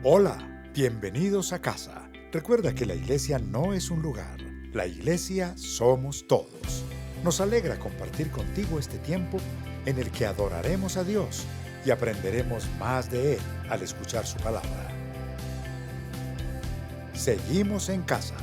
Hola, bienvenidos a casa. Recuerda que la iglesia no es un lugar, la iglesia somos todos. Nos alegra compartir contigo este tiempo en el que adoraremos a Dios y aprenderemos más de Él al escuchar su palabra. Seguimos en casa.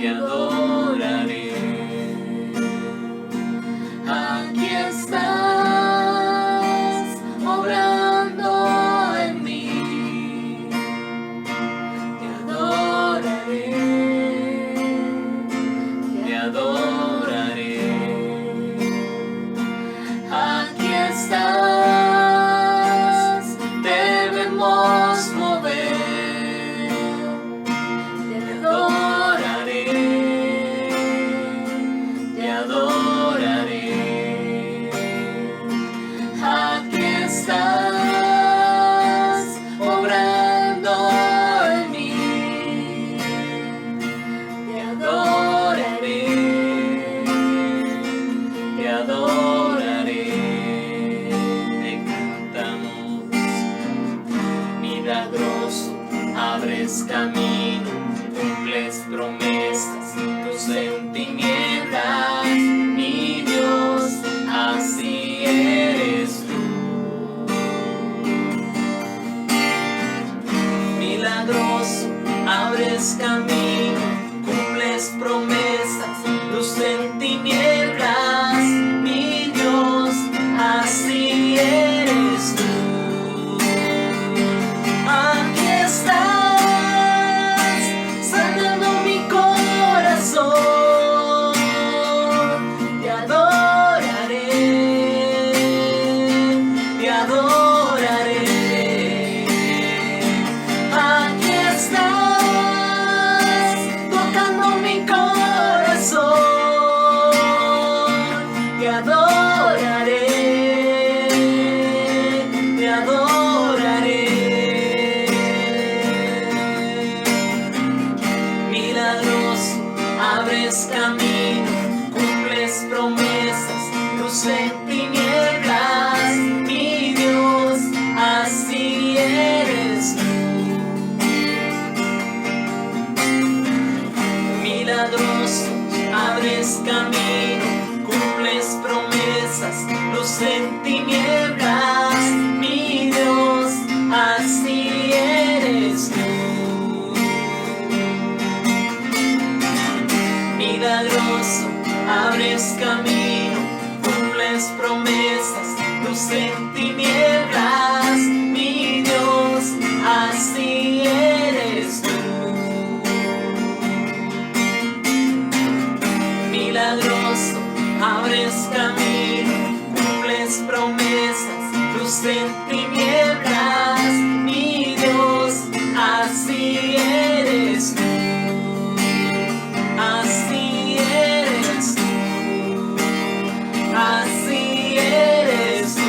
te adoraré. Aquí estás obrando en mí, te adoraré, te adoraré. Aquí estás, debemos mover, te adoraré, te adoraré. Aquí estás, obrando en mí, te adoraré, te adoraré. Te cantamos, milagroso, abres camino, cumples promesas, luz en tinieblas, mi Dios, así eres tú. Milagroso, abres camino, cumples promesas, luz en tinieblas, mi Dios, así eres tú. Aquí estás, sanando mi corazón, te adoraré, te adoraré. Aquí estás, tocando mi corazón, te adoraré, te adoraré. Milagroso, abres camino, cumples promesas, luz en tinieblas, mi Dios, así eres tú. Milagroso, abres camino, cumples promesas, luz en tinieblas, mi Dios, así eres tú. Milagroso, abres camino, cumples promesas, luz en tinieblas, mi Dios, así eres tú. Milagroso, abres camino, cumples promesas, luz en tinieblas, mi Dios, así eres tú. Así eres tú, así eres tú,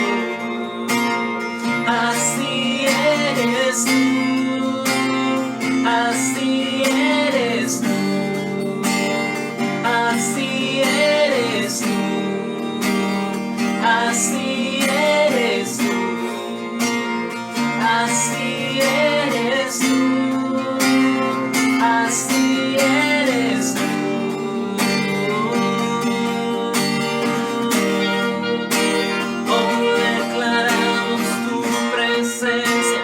así eres tú, así eres tú, así eres tú, así eres tú, así eres tú, así eres tú. Hoy declaramos tu presencia,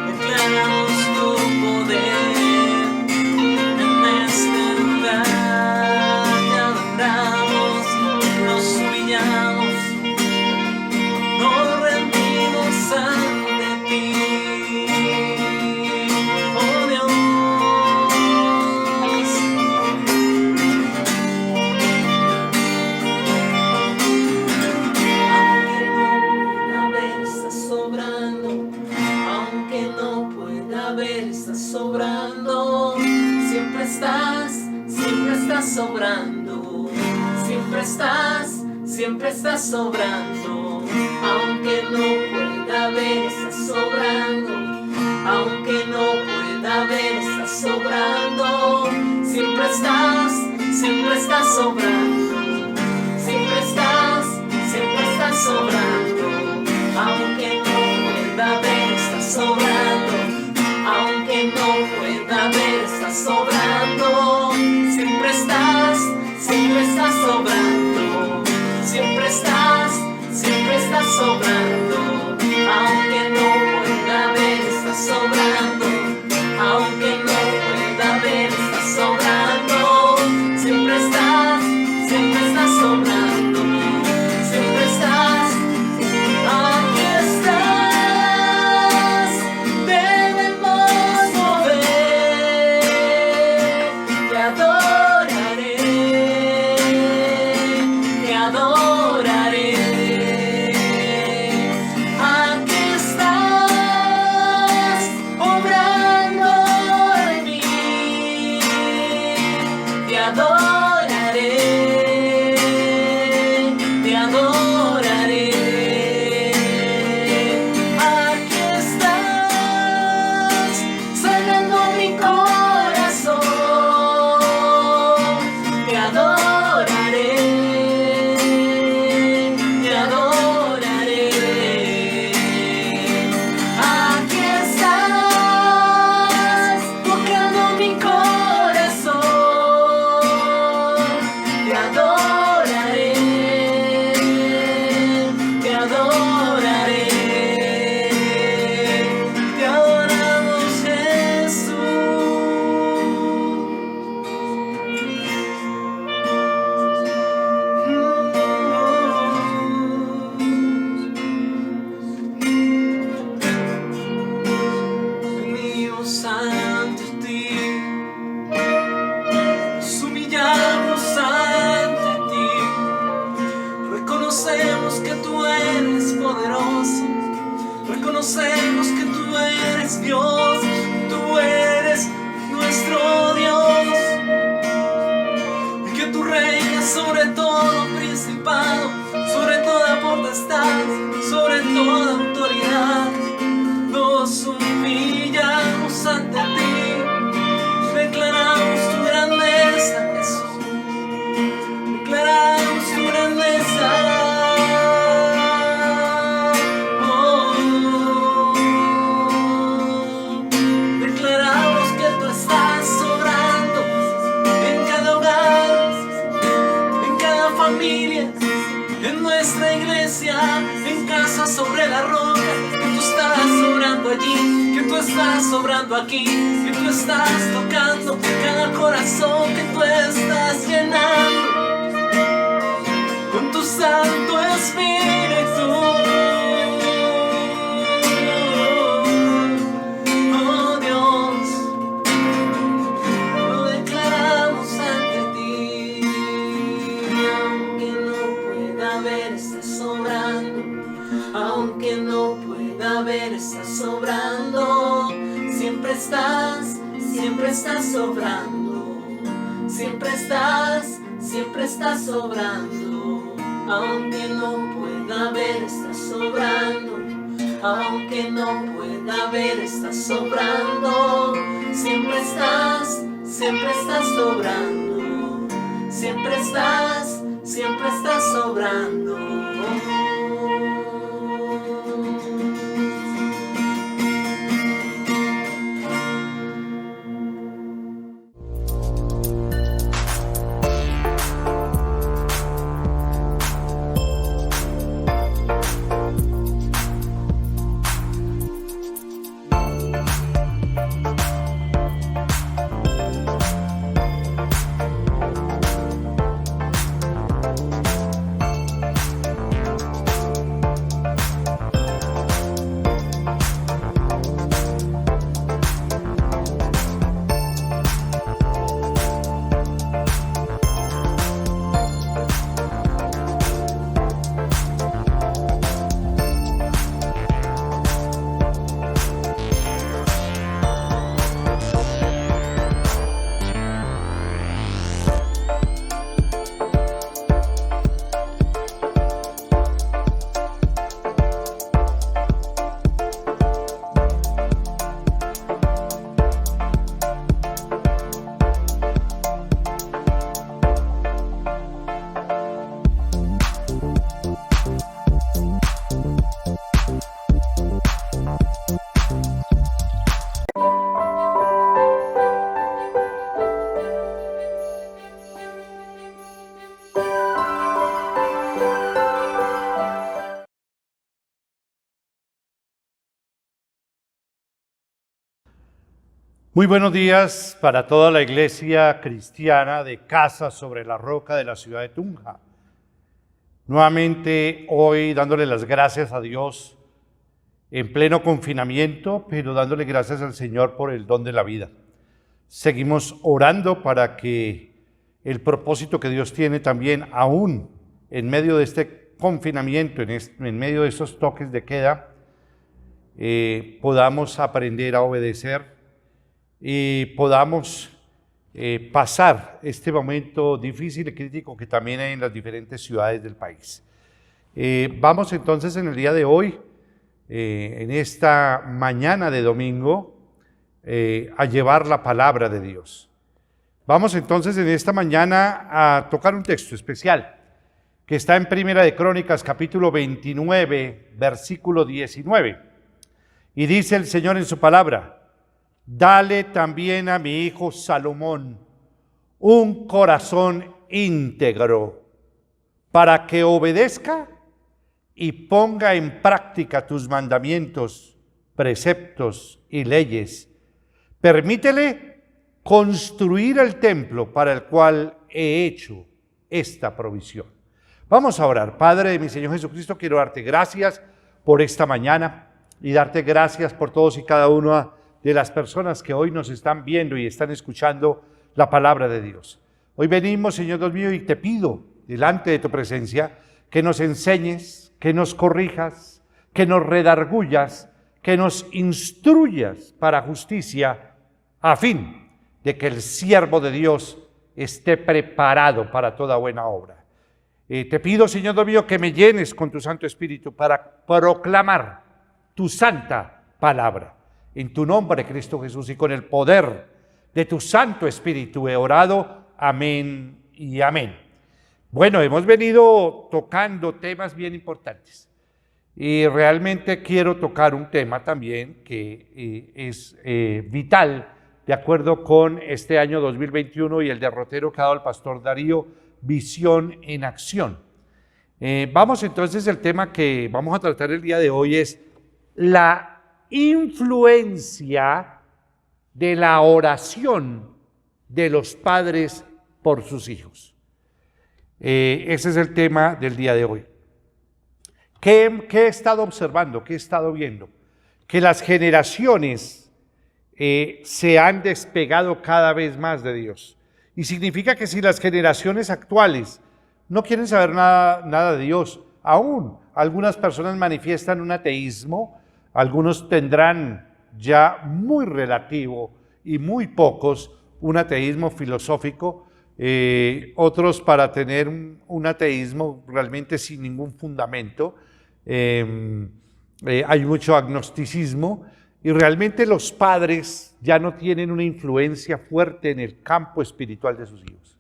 declaramos tu poder en este lugar. Te adoramos, nos humillamos, nos rendimos ante ti. Oh Dios, aunque no pueda ver, estás sobrando, siempre estás sobrando, siempre estás sobrando, aunque no pueda ver, estás sobrando, aunque no pueda ver, estás sobrando, siempre estás sobrando, siempre estás sobrando, aunque no pueda ver, estás sobrando, aunque no pueda ver, estás sobrando, siempre estás sobrando, siempre estás sobrando, aunque no pueda ver, estás sobrando, aunque no pueda ver, estás sobrando. adoraré, te adoraré. Aquí estás, sanando mi corazón. Te adoraré, te adoraré. Aquí estás, tocando mi corazón. Te adoraré, te adoraré. Te adoramos, Venimos ante ti, nos humillamos ante ti. Reconocemos que tú eres poderoso, reconocemos que tú eres Dios, tú eres nuestro Dios, y que tú reinas sobre todo principado, sobre toda potestad, sobre toda autoridad. Nos humillamos ante ti, declaramos tu grandeza, Jesús, declaramos tu grandeza. Declaramos que tú estás obrando en cada hogar, en cada familia, en nuestra iglesia, en Casa sobre la Roca. Que tú estás obrando allí, que tú estás obrando aquí, que tú estás tocando cada corazón, que tú estás llenando con tu Santo Espíritu. Oh Dios, lo declaramos ante ti. Aunque no pueda ver, estás sobrando. Aunque no pueda ver, estás sobrando. Siempre estás sobrando. Siempre estás sobrando. Aunque no pueda ver, estás sobrando. Aunque no pueda ver, estás sobrando. Siempre estás sobrando. Siempre estás sobrando. Muy buenos días para toda la iglesia cristiana de Casa sobre la Roca de la ciudad de Tunja. Nuevamente hoy dándole las gracias a Dios en pleno confinamiento, pero dándole gracias al Señor por el don de la vida. Seguimos orando para que el propósito que Dios tiene también, aún en medio de este confinamiento, en medio de estos toques de queda, podamos aprender a obedecer y podamos pasar este momento difícil y crítico que también hay en las diferentes ciudades del país. Vamos entonces en el día de hoy, en esta mañana de domingo, a llevar la palabra de Dios. Vamos entonces en esta mañana a tocar un texto especial que está en Primera de Crónicas, capítulo 29, versículo 19. Y dice el Señor en su palabra: dale también a mi hijo Salomón un corazón íntegro para que obedezca y ponga en práctica tus mandamientos, preceptos y leyes. Permítele construir el templo para el cual he hecho esta provisión. Vamos a orar. Padre de mi Señor Jesucristo, quiero darte gracias por esta mañana y darte gracias por todos y cada una de las personas que hoy nos están viendo y están escuchando la palabra de Dios. Hoy venimos, Señor Dios mío, y te pido delante de tu presencia que nos enseñes, que nos corrijas, que nos redargullas, que nos instruyas para justicia, a fin de que el siervo de Dios esté preparado para toda buena obra. Te pido, Señor Dios mío, que me llenes con tu Santo Espíritu para proclamar tu santa palabra. En tu nombre, Cristo Jesús, y con el poder de tu Santo Espíritu he orado. Amén y amén. Bueno, hemos venido tocando temas bien importantes y realmente quiero tocar un tema también que es vital de acuerdo con este año 2021 y el derrotero que ha dado el pastor Darío, Visión en Acción. Vamos entonces, el tema que vamos a tratar el día de hoy es la influencia de la oración de los padres por sus hijos. Ese es el tema del día de hoy. ¿Qué he estado observando? ¿Qué he estado viendo? Que las generaciones se han despegado cada vez más de Dios. Y significa que si las generaciones actuales no quieren saber nada de Dios, aún algunas personas manifiestan un ateísmo, algunos tendrán ya muy relativo y muy pocos un ateísmo filosófico, otros para tener un ateísmo realmente sin ningún fundamento. Hay mucho agnosticismo y realmente los padres ya no tienen una influencia fuerte en el campo espiritual de sus hijos.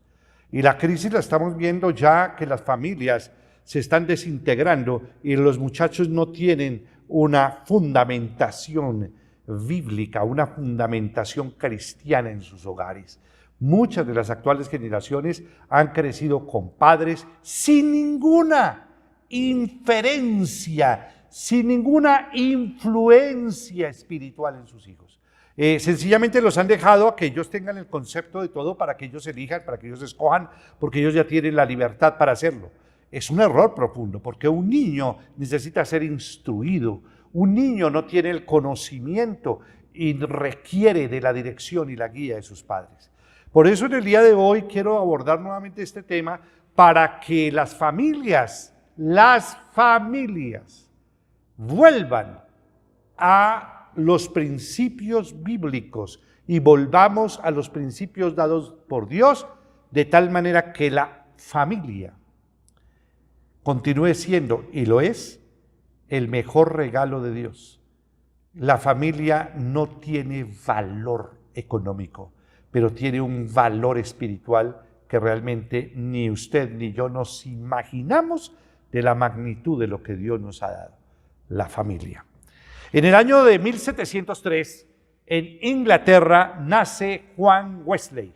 Y la crisis la estamos viendo ya que las familias se están desintegrando y los muchachos no tienen una fundamentación bíblica, una fundamentación cristiana en sus hogares. Muchas de las actuales generaciones han crecido con padres sin ninguna inferencia, sin ninguna influencia espiritual en sus hijos. Sencillamente los han dejado a que ellos tengan el concepto de todo para que ellos elijan, para que ellos escojan, porque ellos ya tienen la libertad para hacerlo. Es un error profundo, porque un niño necesita ser instruido. Un niño no tiene el conocimiento y requiere de la dirección y la guía de sus padres. Por eso en el día de hoy quiero abordar nuevamente este tema para que las familias vuelvan a los principios bíblicos y volvamos a los principios dados por Dios, de tal manera que la familia continúe siendo, y lo es, el mejor regalo de Dios. La familia no tiene valor económico, pero tiene un valor espiritual que realmente ni usted ni yo nos imaginamos de la magnitud de lo que Dios nos ha dado, la familia. En el año de 1703, en Inglaterra, nace Juan Wesley,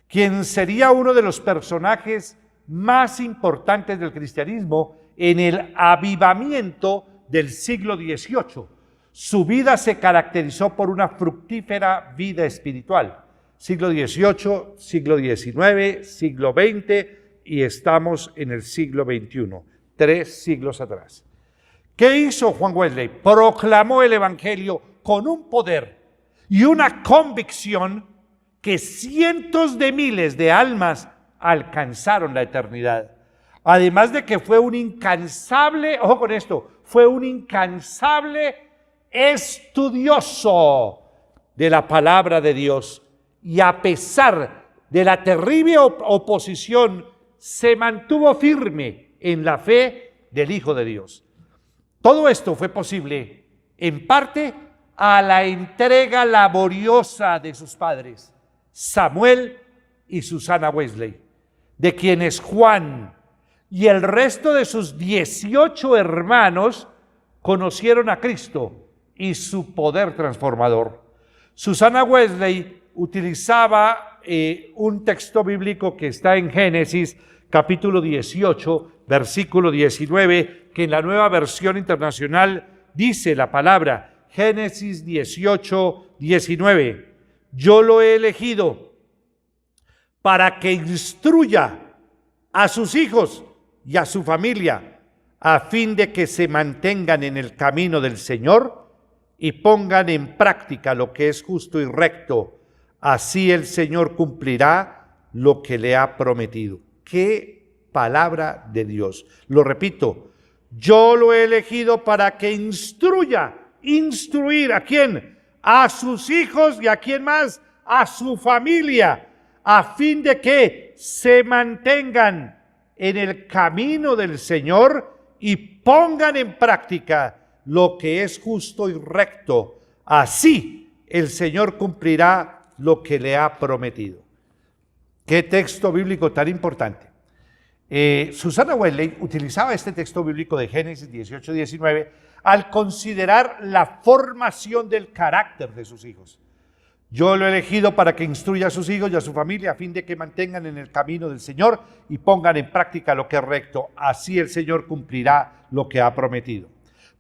quien sería uno de los personajes más importantes del cristianismo en el avivamiento del siglo XVIII. Su vida se caracterizó por una fructífera vida espiritual. Siglo XVIII, siglo XIX, siglo XX y estamos en el siglo XXI, 3 siglos atrás. ¿Qué hizo Juan Wesley? Proclamó el evangelio con un poder y una convicción que cientos de miles de almas alcanzaron la eternidad. Además de que fue un incansable, ojo con esto, fue un incansable estudioso de la palabra de Dios. Y a pesar de la terrible oposición, se mantuvo firme en la fe del Hijo de Dios. Todo esto fue posible en parte a la entrega laboriosa de sus padres, Samuel y Susana Wesley, de quienes Juan y el resto de sus 18 hermanos conocieron a Cristo y su poder transformador. Susana Wesley utilizaba un texto bíblico que está en Génesis capítulo 18, versículo 19, que en la Nueva Versión Internacional dice la palabra, Génesis 18, 19, yo lo he elegido para que instruya a sus hijos y a su familia, a fin de que se mantengan en el camino del Señor y pongan en práctica lo que es justo y recto. Así el Señor cumplirá lo que le ha prometido. ¡Qué palabra de Dios! Lo repito, yo lo he elegido para que instruir, ¿a quién? A sus hijos y ¿a quién más? A su familia, a fin de que se mantengan en el camino del Señor y pongan en práctica lo que es justo y recto. Así el Señor cumplirá lo que le ha prometido. Qué texto bíblico tan importante. Susana Wesley utilizaba este texto bíblico de Génesis 18, 19 al considerar la formación del carácter de sus hijos. Yo lo he elegido para que instruya a sus hijos y a su familia a fin de que mantengan en el camino del Señor y pongan en práctica lo que es recto. Así el Señor cumplirá lo que ha prometido.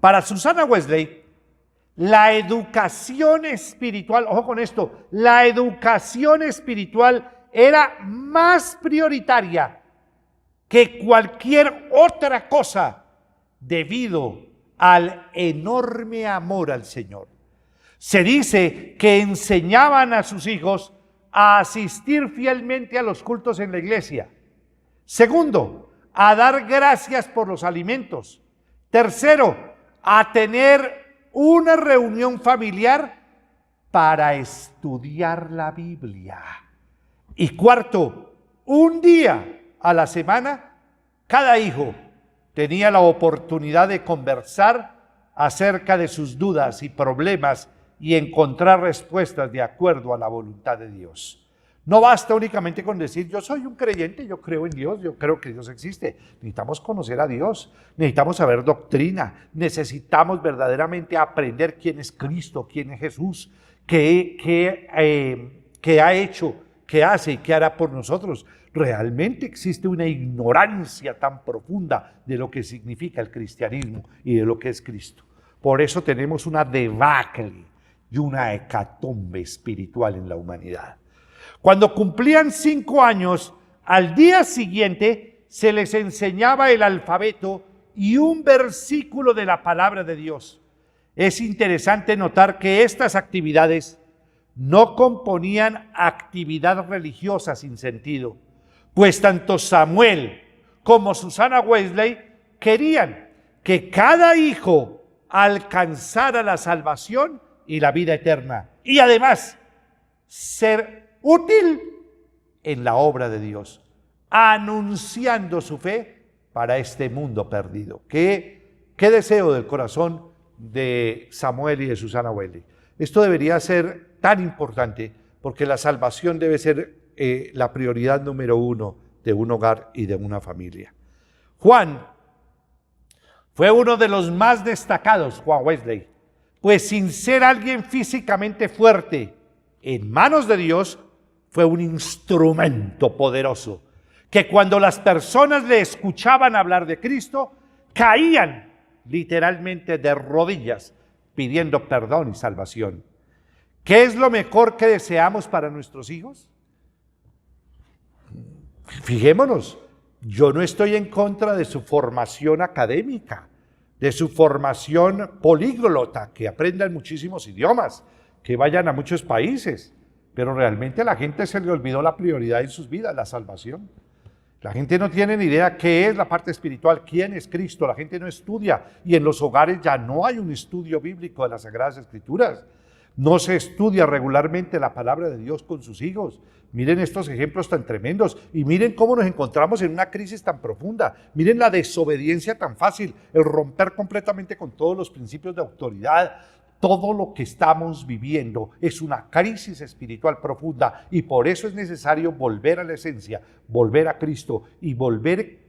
Para Susana Wesley, la educación espiritual, ojo con esto, la educación espiritual era más prioritaria que cualquier otra cosa debido al enorme amor al Señor. Se dice que enseñaban a sus hijos a asistir fielmente a los cultos en la iglesia. Segundo, a dar gracias por los alimentos. Tercero, a tener una reunión familiar para estudiar la Biblia. Y cuarto, un día a la semana, cada hijo tenía la oportunidad de conversar acerca de sus dudas y problemas y encontrar respuestas de acuerdo a la voluntad de Dios. No basta únicamente con decir, yo soy un creyente, yo creo en Dios, yo creo que Dios existe. Necesitamos conocer a Dios, necesitamos saber doctrina, necesitamos verdaderamente aprender quién es Cristo, quién es Jesús, qué ha hecho, qué hace y qué hará por nosotros. Realmente existe una ignorancia tan profunda de lo que significa el cristianismo y de lo que es Cristo. Por eso tenemos una debacle y una hecatombe espiritual en la humanidad. Cuando cumplían 5 años, al día siguiente se les enseñaba el alfabeto y un versículo de la palabra de Dios. Es interesante notar que estas actividades no componían actividad religiosa sin sentido, pues tanto Samuel como Susana Wesley querían que cada hijo alcanzara la salvación y la vida eterna, y además ser útil en la obra de Dios, anunciando su fe para este mundo perdido. Qué deseo del corazón de Samuel y de Susana Wesley. Esto debería ser tan importante porque la salvación debe ser la prioridad número 1 de un hogar y de una familia. Juan fue uno de los más destacados, Juan Wesley, pues sin ser alguien físicamente fuerte, en manos de Dios, fue un instrumento poderoso, que cuando las personas le escuchaban hablar de Cristo, caían literalmente de rodillas, pidiendo perdón y salvación. ¿Qué es lo mejor que deseamos para nuestros hijos? Fijémonos, yo no estoy en contra de su formación académica, de su formación políglota, que aprendan muchísimos idiomas, que vayan a muchos países. Pero realmente a la gente se le olvidó la prioridad en sus vidas, la salvación. La gente no tiene ni idea qué es la parte espiritual, quién es Cristo. La gente no estudia y en los hogares ya no hay un estudio bíblico de las Sagradas Escrituras. No se estudia regularmente la palabra de Dios con sus hijos. Miren estos ejemplos tan tremendos y miren cómo nos encontramos en una crisis tan profunda. Miren la desobediencia tan fácil, el romper completamente con todos los principios de autoridad. Todo lo que estamos viviendo es una crisis espiritual profunda y por eso es necesario volver a la esencia, volver a Cristo y volver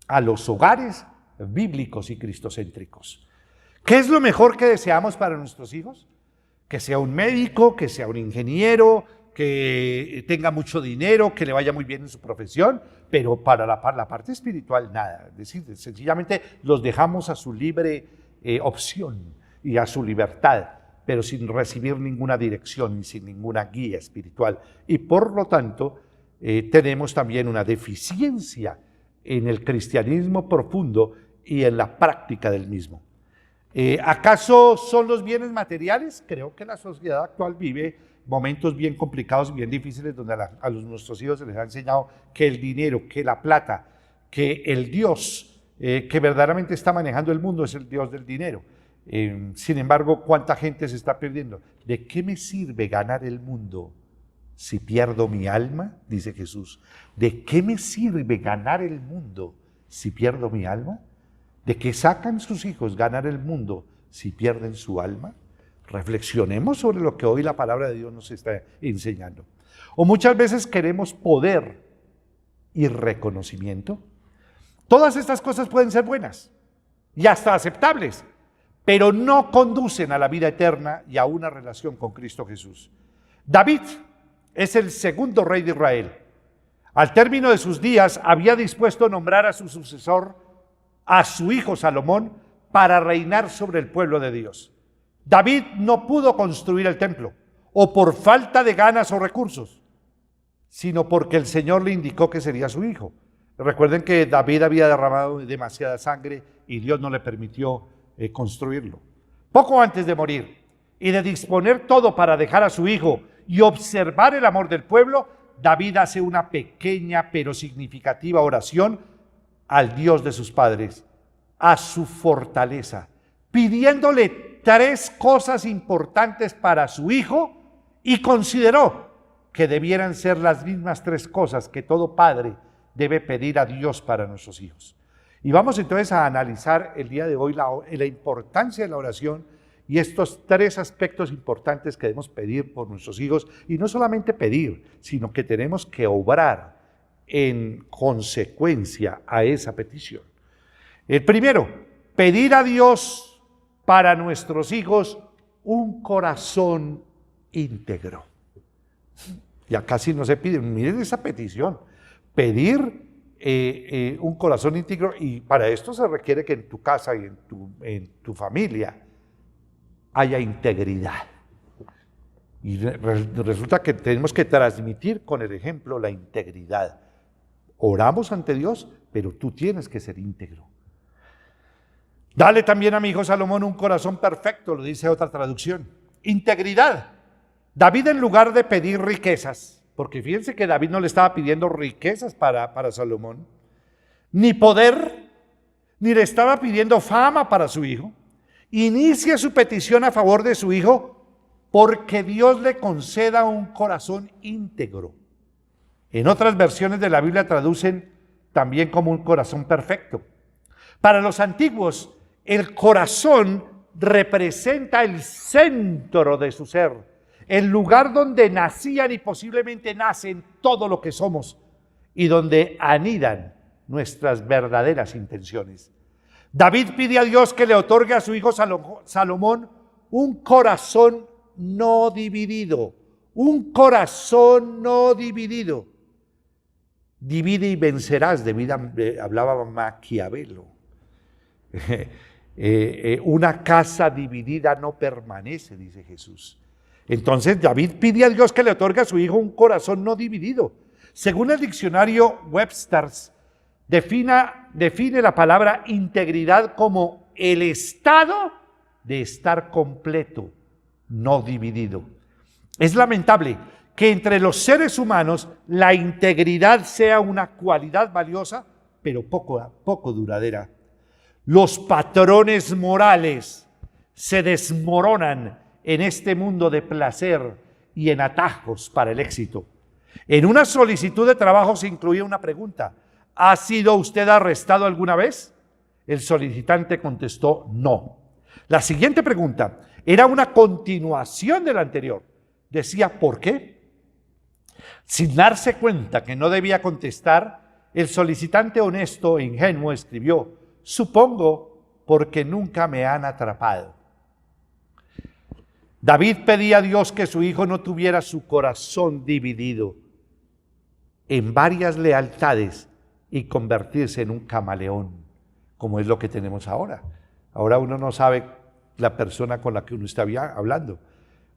a los hogares bíblicos y cristocéntricos. ¿Qué es lo mejor que deseamos para nuestros hijos? Que sea un médico, que sea un ingeniero, que tenga mucho dinero, que le vaya muy bien en su profesión, pero para la parte espiritual nada. Es decir, sencillamente los dejamos a su libre opción y a su libertad, pero sin recibir ninguna dirección y sin ninguna guía espiritual. Y por lo tanto, tenemos también una deficiencia en el cristianismo profundo y en la práctica del mismo. ¿Acaso son los bienes materiales? Creo que la sociedad actual vive momentos bien complicados y bien difíciles donde nuestros hijos se les ha enseñado que el dinero, que la plata, que el Dios que verdaderamente está manejando el mundo es el Dios del dinero. Sin embargo, ¿cuánta gente se está perdiendo? ¿De qué me sirve ganar el mundo si pierdo mi alma? Dice Jesús. ¿De qué me sirve ganar el mundo si pierdo mi alma? ¿De qué sacan sus hijos ganar el mundo si pierden su alma? Reflexionemos sobre lo que hoy la palabra de Dios nos está enseñando. O muchas veces queremos poder y reconocimiento. Todas estas cosas pueden ser buenas y hasta aceptables, pero no conducen a la vida eterna y a una relación con Cristo Jesús. David es el segundo rey de Israel. Al término de sus días había dispuesto a nombrar a su sucesor, a su hijo Salomón, para reinar sobre el pueblo de Dios. David no pudo construir el templo, o por falta de ganas o recursos, sino porque el Señor le indicó que sería su hijo. Recuerden que David había derramado demasiada sangre y Dios no le permitió construirlo. Poco antes de morir y de disponer todo para dejar a su hijo y observar el amor del pueblo, David hace una pequeña pero significativa oración al Dios de sus padres, a su fortaleza, pidiéndole 3 cosas importantes para su hijo y consideró que debieran ser las mismas 3 cosas que todo padre debe pedir a Dios para nuestros hijos. Y vamos entonces a analizar el día de hoy la importancia de la oración y estos 3 aspectos importantes que debemos pedir por nuestros hijos, y no solamente pedir, sino que tenemos que obrar en consecuencia a esa petición. El primero, pedir a Dios para nuestros hijos un corazón íntegro. Ya casi no se pide, miren esa petición, pedir un corazón íntegro, y para esto se requiere que en tu casa y en tu familia haya integridad. Y resulta que tenemos que transmitir con el ejemplo la integridad. Oramos ante Dios, pero tú tienes que ser íntegro. Dale también a mi hijo Salomón un corazón perfecto, lo dice otra traducción. Integridad. David, en lugar de pedir riquezas, porque fíjense que David no le estaba pidiendo riquezas para Salomón, ni poder, ni le estaba pidiendo fama para su hijo, inicia su petición a favor de su hijo porque Dios le conceda un corazón íntegro. En otras versiones de la Biblia traducen también como un corazón perfecto. Para los antiguos, el corazón representa el centro de su ser, el lugar donde nacían y posiblemente nacen todo lo que somos y donde anidan nuestras verdaderas intenciones. David pide a Dios que le otorgue a su hijo Salomón un corazón no dividido, un corazón no dividido. Divide y vencerás, hablaba Maquiavelo. Una casa dividida no permanece, dice Jesús. Entonces David pide a Dios que le otorgue a su hijo un corazón no dividido. Según el diccionario Webster, define la palabra integridad como el estado de estar completo, no dividido. Es lamentable que entre los seres humanos la integridad sea una cualidad valiosa, pero poco duradera. Los patrones morales se desmoronan en este mundo de placer y en atajos para el éxito. En una solicitud de trabajo se incluía una pregunta: ¿ha sido usted arrestado alguna vez? El solicitante contestó no. La siguiente pregunta era una continuación de la anterior. Decía ¿por qué? Sin darse cuenta que no debía contestar, el solicitante honesto e ingenuo escribió: supongo porque nunca me han atrapado. David pedía a Dios que su hijo no tuviera su corazón dividido en varias lealtades y convertirse en un camaleón, como es lo que tenemos ahora. Ahora uno no sabe la persona con la que uno está hablando.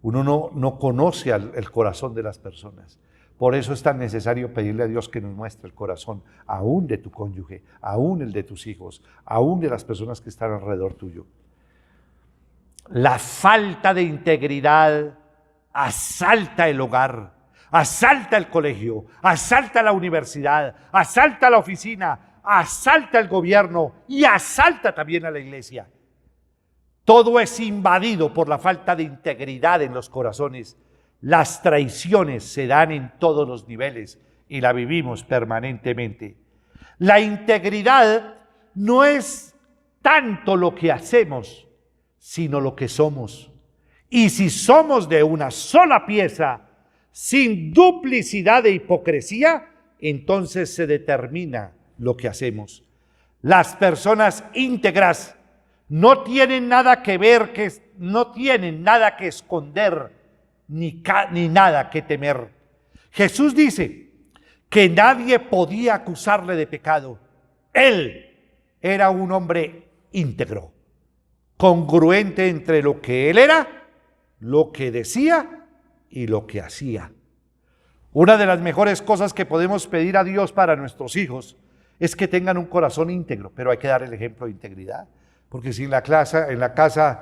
Uno no conoce el corazón de las personas. Por eso es tan necesario pedirle a Dios que nos muestre el corazón, aún de tu cónyuge, aún el de tus hijos, aún de las personas que están alrededor tuyo. La falta de integridad asalta el hogar, asalta el colegio, asalta la universidad, asalta la oficina, asalta el gobierno y asalta también a la iglesia. Todo es invadido por la falta de integridad en los corazones. Las traiciones se dan en todos los niveles y la vivimos permanentemente. La integridad no es tanto lo que hacemos, sino lo que somos. Y si somos de una sola pieza, sin duplicidad de hipocresía, entonces se determina lo que hacemos. Las personas íntegras no tienen nada que ver, no tienen nada que esconder, ni nada que temer. Jesús dice que nadie podía acusarle de pecado. Él era un hombre íntegro, congruente entre lo que él era, lo que decía y lo que hacía. Una de las mejores cosas que podemos pedir a Dios para nuestros hijos es que tengan un corazón íntegro, pero hay que dar el ejemplo de integridad, porque si en la casa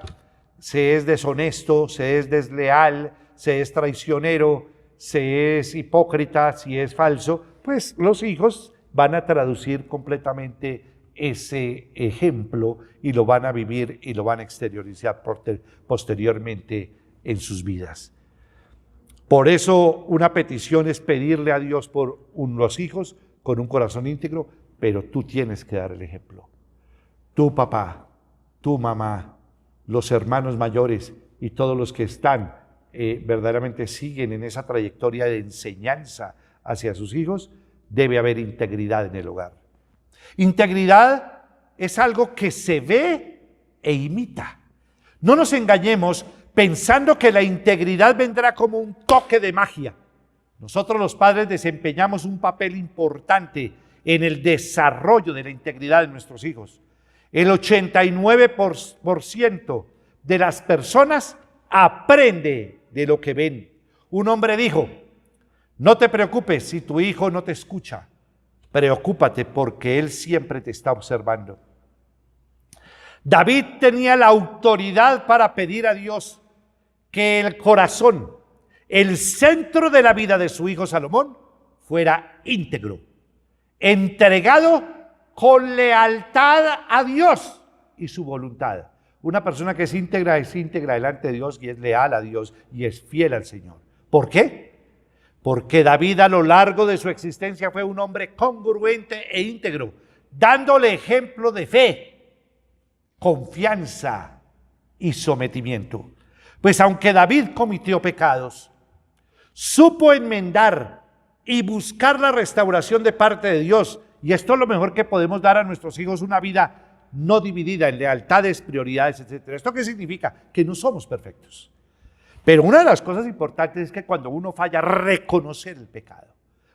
se es deshonesto, se es desleal, se es traicionero, se es hipócrita, si es falso, pues los hijos van a traducir completamente ese ejemplo y lo van a vivir y lo van a exteriorizar posteriormente en sus vidas. Por eso una petición es pedirle a Dios por los hijos con un corazón íntegro, pero tú tienes que dar el ejemplo. Tu papá, tu mamá, los hermanos mayores y todos los que están verdaderamente siguen en esa trayectoria de enseñanza hacia sus hijos, debe haber integridad en el hogar. Integridad es algo que se ve e imita. No nos engañemos pensando que la integridad vendrá como un toque de magia. Nosotros los padres desempeñamos un papel importante en el desarrollo de la integridad de nuestros hijos. El 89% de las personas aprende de lo que ven. Un hombre dijo: no te preocupes si tu hijo no te escucha, preocúpate porque él siempre te está observando. David tenía la autoridad para pedir a Dios que el corazón, el centro de la vida de su hijo Salomón, fuera íntegro, entregado con lealtad a Dios y su voluntad. Una persona que es íntegra delante de Dios y es leal a Dios y es fiel al Señor. ¿Por qué? Porque David a lo largo de su existencia fue un hombre congruente e íntegro, dándole ejemplo de fe, confianza y sometimiento. Pues aunque David cometió pecados, supo enmendar y buscar la restauración de parte de Dios. Y esto es lo mejor que podemos dar a nuestros hijos, una vida no dividida en lealtades, prioridades, etc. ¿Esto qué significa? Que no somos perfectos. Pero una de las cosas importantes es que cuando uno falla, reconocer el pecado,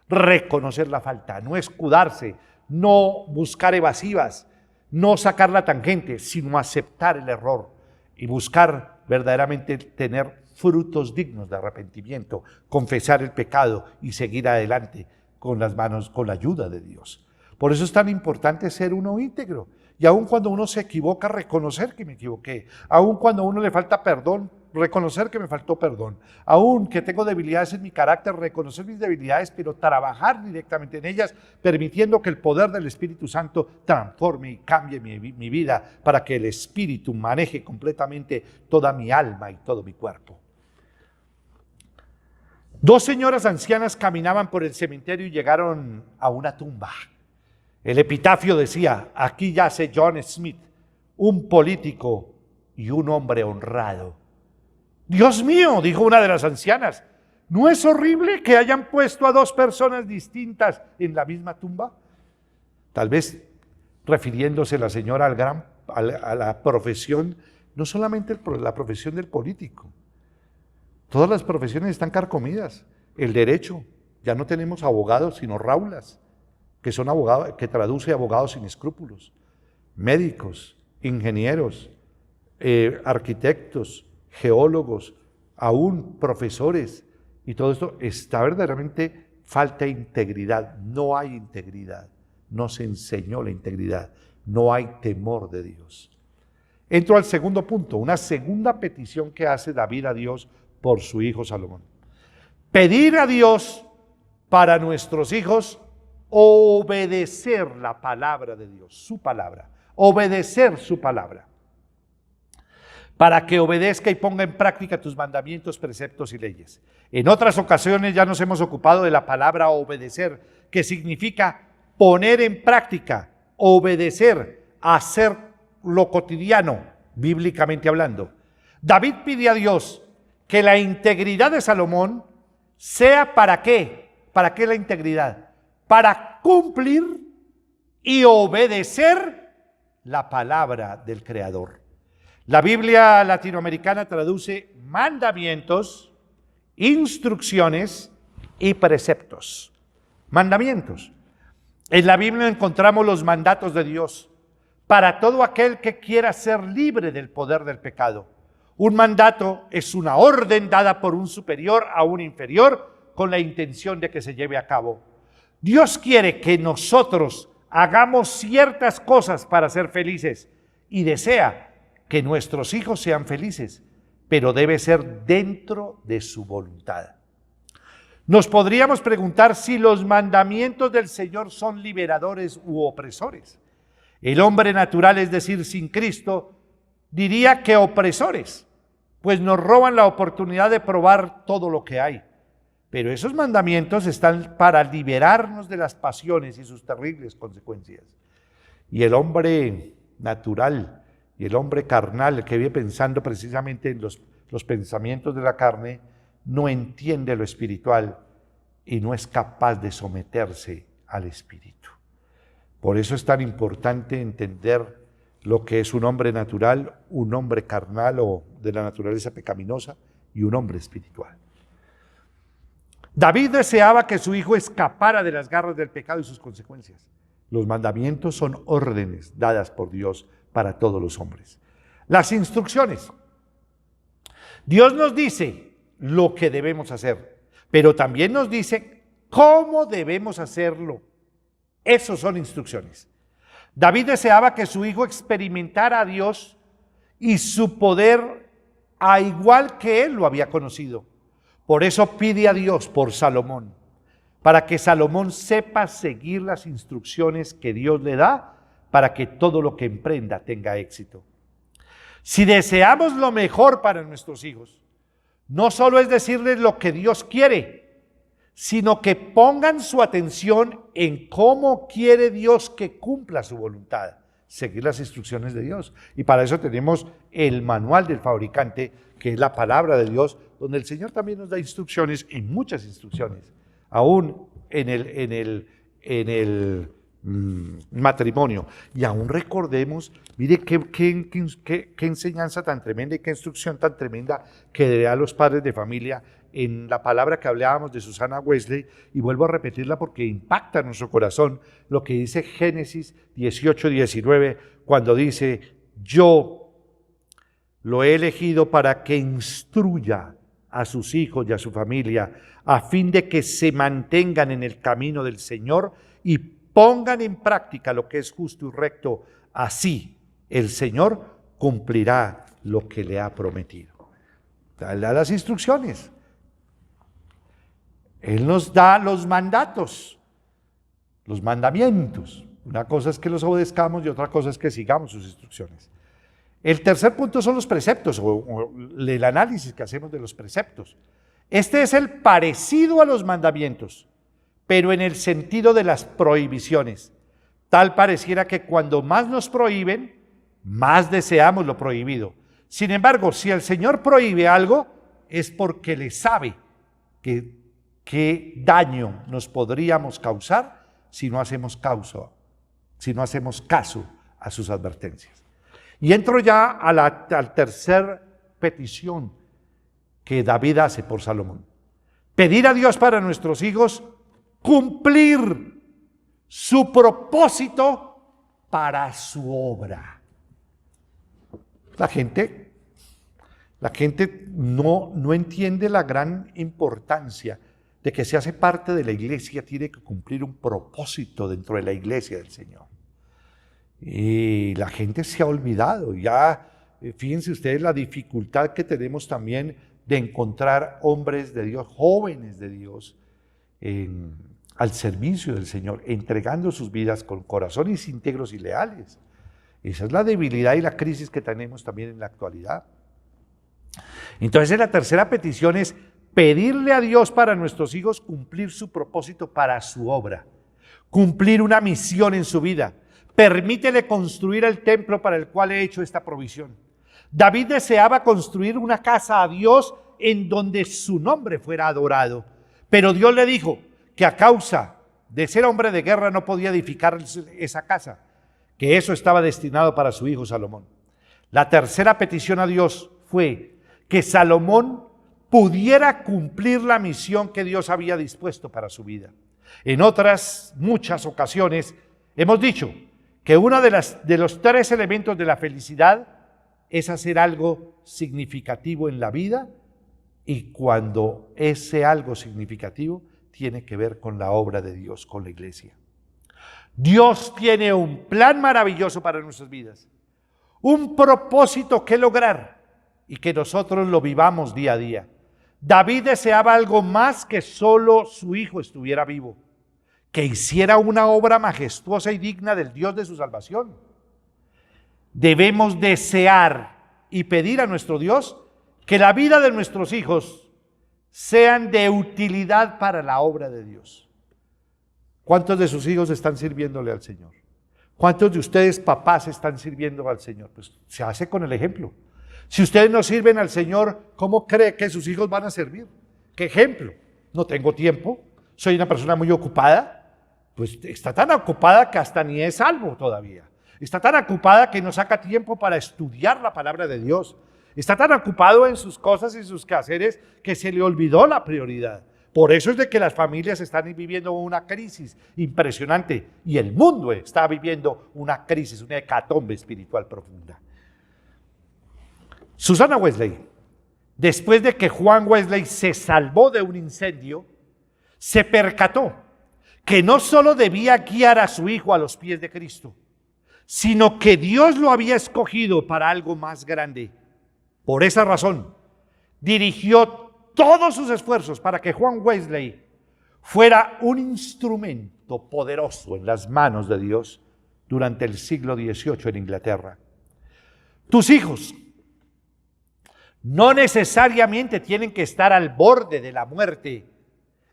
reconocer la falta, no escudarse, no buscar evasivas, no sacar la tangente, sino aceptar el error y buscar verdaderamente tener frutos dignos de arrepentimiento, confesar el pecado y seguir adelante con las manos, con la ayuda de Dios. Por eso es tan importante ser uno íntegro. Y aun cuando uno se equivoca, reconocer que me equivoqué. Aun cuando a uno le falta perdón, reconocer que me faltó perdón. Aún que tengo debilidades en mi carácter, reconocer mis debilidades, pero trabajar directamente en ellas, permitiendo que el poder del Espíritu Santo transforme y cambie mi vida para que el Espíritu maneje completamente toda mi alma y todo mi cuerpo. Dos señoras ancianas caminaban por el cementerio y llegaron a una tumba. El epitafio decía: aquí yace John Smith, un político y un hombre honrado. Dios mío, dijo una de las ancianas, ¿no es horrible que hayan puesto a dos personas distintas en la misma tumba? Tal vez refiriéndose la señora a la profesión, no solamente la profesión del político. Todas las profesiones están carcomidas. El derecho, ya no tenemos abogados sino raulas, que son abogados, que traduce abogados sin escrúpulos, médicos, ingenieros, arquitectos, geólogos, aún profesores, y todo esto está verdaderamente falta de integridad. No hay integridad, no se enseñó la integridad, no hay temor de Dios. Entro al segundo punto, una segunda petición que hace David a Dios por su hijo Salomón. Pedir a Dios para nuestros hijos obedecer la palabra de Dios, su palabra, obedecer su palabra, para que obedezca y ponga en práctica tus mandamientos, preceptos y leyes. En otras ocasiones ya nos hemos ocupado de la palabra obedecer, que significa poner en práctica, obedecer, hacer lo cotidiano, bíblicamente hablando. David pide a Dios que la integridad de Salomón sea ¿para qué? ¿Para qué la integridad? Para cumplir y obedecer la palabra del Creador. La Biblia latinoamericana traduce mandamientos, instrucciones y preceptos. Mandamientos. En la Biblia encontramos los mandatos de Dios para todo aquel que quiera ser libre del poder del pecado. Un mandato es una orden dada por un superior a un inferior con la intención de que se lleve a cabo. Dios quiere que nosotros hagamos ciertas cosas para ser felices y desea que nuestros hijos sean felices, pero debe ser dentro de su voluntad. Nos podríamos preguntar si los mandamientos del Señor son liberadores u opresores. El hombre natural, es decir, sin Cristo, diría que opresores, pues nos roban la oportunidad de probar todo lo que hay. Pero esos mandamientos están para liberarnos de las pasiones y sus terribles consecuencias. Y el hombre natural y el hombre carnal, el que vive pensando precisamente en los pensamientos de la carne, no entiende lo espiritual y no es capaz de someterse al espíritu. Por eso es tan importante entender lo que es un hombre natural, un hombre carnal o de la naturaleza pecaminosa y un hombre espiritual. David deseaba que su hijo escapara de las garras del pecado y sus consecuencias. Los mandamientos son órdenes dadas por Dios para todos los hombres. Las instrucciones. Dios nos dice lo que debemos hacer, pero también nos dice cómo debemos hacerlo. Esos son instrucciones. David deseaba que su hijo experimentara a Dios y su poder a igual que él lo había conocido. Por eso pide a Dios por Salomón, para que Salomón sepa seguir las instrucciones que Dios le da para que todo lo que emprenda tenga éxito. Si deseamos lo mejor para nuestros hijos, no solo es decirles lo que Dios quiere, sino que pongan su atención en cómo quiere Dios que cumpla su voluntad, seguir las instrucciones de Dios. Y para eso tenemos el manual del fabricante, que es la palabra de Dios, donde el Señor también nos da instrucciones, y muchas instrucciones, aún en el matrimonio. Y aún recordemos, mire qué enseñanza tan tremenda y qué instrucción tan tremenda que debe a los padres de familia en la palabra que hablábamos de Susana Wesley, y vuelvo a repetirla porque impacta en nuestro corazón lo que dice Génesis 18:19, cuando dice: yo lo he elegido para que instruya a sus hijos y a su familia, a fin de que se mantengan en el camino del Señor y pongan en práctica lo que es justo y recto. Así el Señor cumplirá lo que le ha prometido. Él da las instrucciones. Él nos da los mandatos, los mandamientos. Una cosa es que los obedezcamos y otra cosa es que sigamos sus instrucciones. El tercer punto son los preceptos, o el análisis que hacemos de los preceptos. Este es el parecido a los mandamientos, pero en el sentido de las prohibiciones. Tal pareciera que cuando más nos prohíben, más deseamos lo prohibido. Sin embargo, si el Señor prohíbe algo, es porque le sabe qué daño nos podríamos causar si no hacemos caso a sus advertencias. Y entro ya a la tercera petición que David hace por Salomón. Pedir a Dios para nuestros hijos cumplir su propósito para su obra. La gente no entiende la gran importancia de que si hace parte de la iglesia tiene que cumplir un propósito dentro de la iglesia del Señor. Y la gente se ha olvidado. Ya, fíjense ustedes la dificultad que tenemos también de encontrar hombres de Dios, jóvenes de Dios, al servicio del Señor, entregando sus vidas con corazones íntegros y leales. Esa es la debilidad y la crisis que tenemos también en la actualidad. Entonces, la tercera petición es pedirle a Dios para nuestros hijos cumplir su propósito para su obra, cumplir una misión en su vida. Permítele construir el templo para el cual he hecho esta provisión. David deseaba construir una casa a Dios en donde su nombre fuera adorado, pero Dios le dijo que a causa de ser hombre de guerra no podía edificar esa casa, que eso estaba destinado para su hijo Salomón. La tercera petición a Dios fue que Salomón pudiera cumplir la misión que Dios había dispuesto para su vida. En otras muchas ocasiones hemos dicho que uno de los tres elementos de la felicidad es hacer algo significativo en la vida, y cuando ese algo significativo tiene que ver con la obra de Dios, con la iglesia. Dios tiene un plan maravilloso para nuestras vidas, un propósito que lograr y que nosotros lo vivamos día a día. David deseaba algo más que solo su hijo estuviera vivo, que hiciera una obra majestuosa y digna del Dios de su salvación. Debemos desear y pedir a nuestro Dios que la vida de nuestros hijos sean de utilidad para la obra de Dios. ¿Cuántos de sus hijos están sirviéndole al Señor? ¿Cuántos de ustedes, papás, están sirviendo al Señor? Pues se hace con el ejemplo. Si ustedes no sirven al Señor, ¿cómo cree que sus hijos van a servir? ¿Qué ejemplo? No tengo tiempo, soy una persona muy ocupada. Pues está tan ocupada que hasta ni es salvo todavía. Está tan ocupada que no saca tiempo para estudiar la palabra de Dios. Está tan ocupado en sus cosas y sus quehaceres que se le olvidó la prioridad. Por eso es de que las familias están viviendo una crisis impresionante y el mundo está viviendo una crisis, una hecatombe espiritual profunda. Susana Wesley, después de que Juan Wesley se salvó de un incendio, se percató que no solo debía guiar a su hijo a los pies de Cristo, sino que Dios lo había escogido para algo más grande. Por esa razón, dirigió todos sus esfuerzos para que Juan Wesley fuera un instrumento poderoso en las manos de Dios durante el siglo XVIII en Inglaterra. Tus hijos no necesariamente tienen que estar al borde de la muerte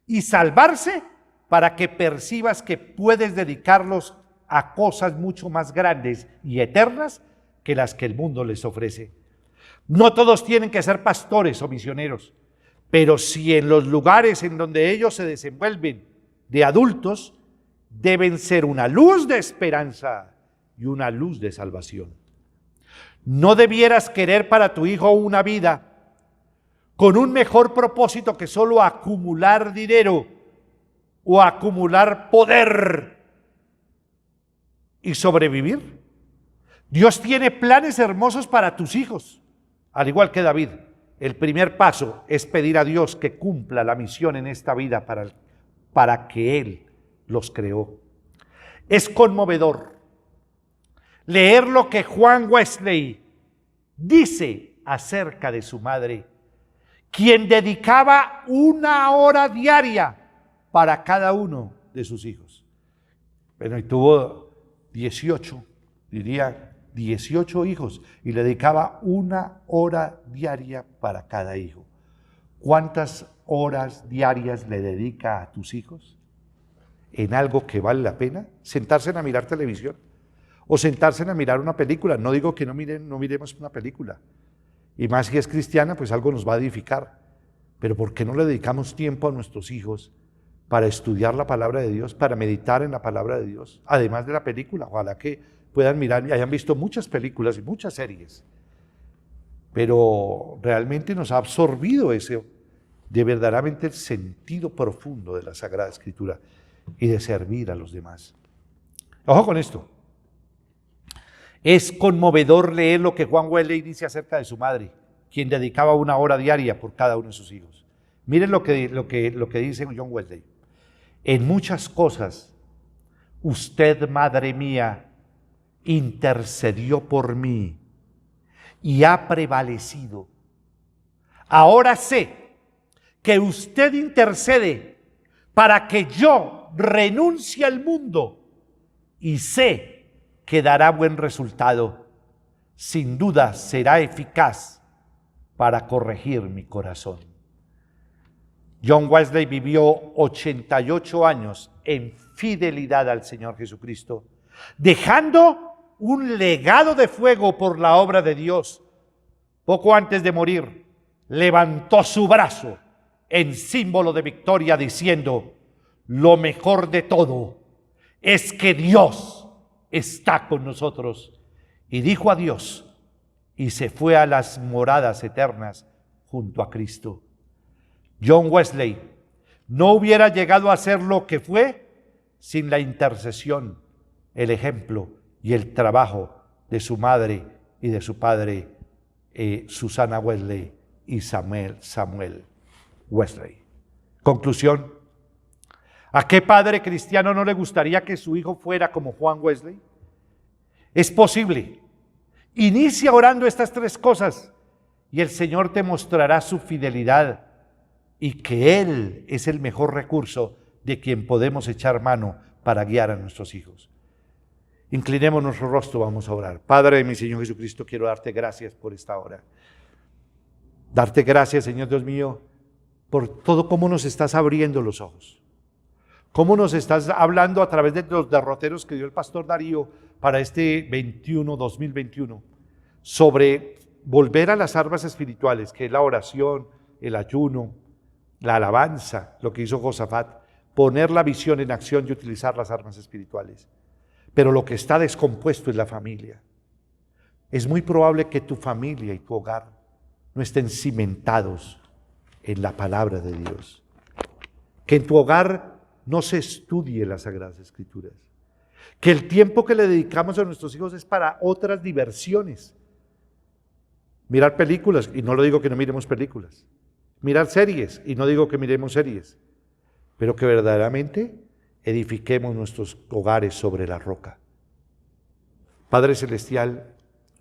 y salvarse para que percibas que puedes dedicarlos a cosas mucho más grandes y eternas que las que el mundo les ofrece. No todos tienen que ser pastores o misioneros, pero si en los lugares en donde ellos se desenvuelven de adultos, deben ser una luz de esperanza y una luz de salvación. No debieras querer para tu hijo una vida con un mejor propósito que solo acumular dinero o acumular poder y sobrevivir. Dios tiene planes hermosos para tus hijos, al igual que David. El primer paso es pedir a Dios que cumpla la misión en esta vida para que Él los creó. Es conmovedor leer lo que Juan Wesley dice acerca de su madre. quien dedicaba 1 hora diaria para cada uno de sus hijos. Bueno, y tuvo 18 hijos, y le dedicaba 1 hora diaria para cada hijo. ¿Cuántas horas diarias le dedica a tus hijos en algo que vale la pena? Sentarse a mirar televisión o sentarse a mirar una película. No digo que no miremos una película, y más si es cristiana, pues algo nos va a edificar. Pero ¿por qué no le dedicamos tiempo a nuestros hijos para estudiar la palabra de Dios, para meditar en la palabra de Dios, además de la película? Ojalá que puedan mirar y hayan visto muchas películas y muchas series, pero realmente nos ha absorbido ese, de verdaderamente el sentido profundo de la Sagrada Escritura y de servir a los demás. Ojo con esto. Es conmovedor leer lo que Juan Wesley dice acerca de su madre, quien dedicaba 1 hora diaria por cada uno de sus hijos. Miren lo que dice John Wesley. En muchas cosas, usted, madre mía, intercedió por mí y ha prevalecido. Ahora sé que usted intercede para que yo renuncie al mundo, y sé que dará buen resultado. Sin duda será eficaz para corregir mi corazón. John Wesley vivió 88 años en fidelidad al Señor Jesucristo, dejando un legado de fuego por la obra de Dios. Poco antes de morir, levantó su brazo en símbolo de victoria, diciendo: lo mejor de todo es que Dios está con nosotros. Y dijo adiós y se fue a las moradas eternas junto a Cristo. John Wesley no hubiera llegado a ser lo que fue sin la intercesión, el ejemplo y el trabajo de su madre y de su padre, Susana Wesley y Samuel Wesley. Conclusión: ¿a qué padre cristiano no le gustaría que su hijo fuera como Juan Wesley? Es posible. Inicia orando estas 3 cosas y el Señor te mostrará su fidelidad y que Él es el mejor recurso de quien podemos echar mano para guiar a nuestros hijos. Inclinemos nuestro rostro, vamos a orar. Padre de mi Señor Jesucristo, quiero darte gracias por esta hora. Darte gracias, Señor Dios mío, por todo cómo nos estás abriendo los ojos. Cómo nos estás hablando a través de los derroteros que dio el pastor Darío para este 2021, sobre volver a las armas espirituales, que es la oración, el ayuno, la alabanza, lo que hizo Josafat, poner la visión en acción y utilizar las armas espirituales. Pero lo que está descompuesto es la familia. Es muy probable que tu familia y tu hogar no estén cimentados en la palabra de Dios. Que en tu hogar no se estudie las Sagradas Escrituras. Que el tiempo que le dedicamos a nuestros hijos es para otras diversiones. Mirar películas, y no lo digo que no miremos películas. Mirar series, y no digo que miremos series. Pero que verdaderamente edifiquemos nuestros hogares sobre la roca. Padre Celestial,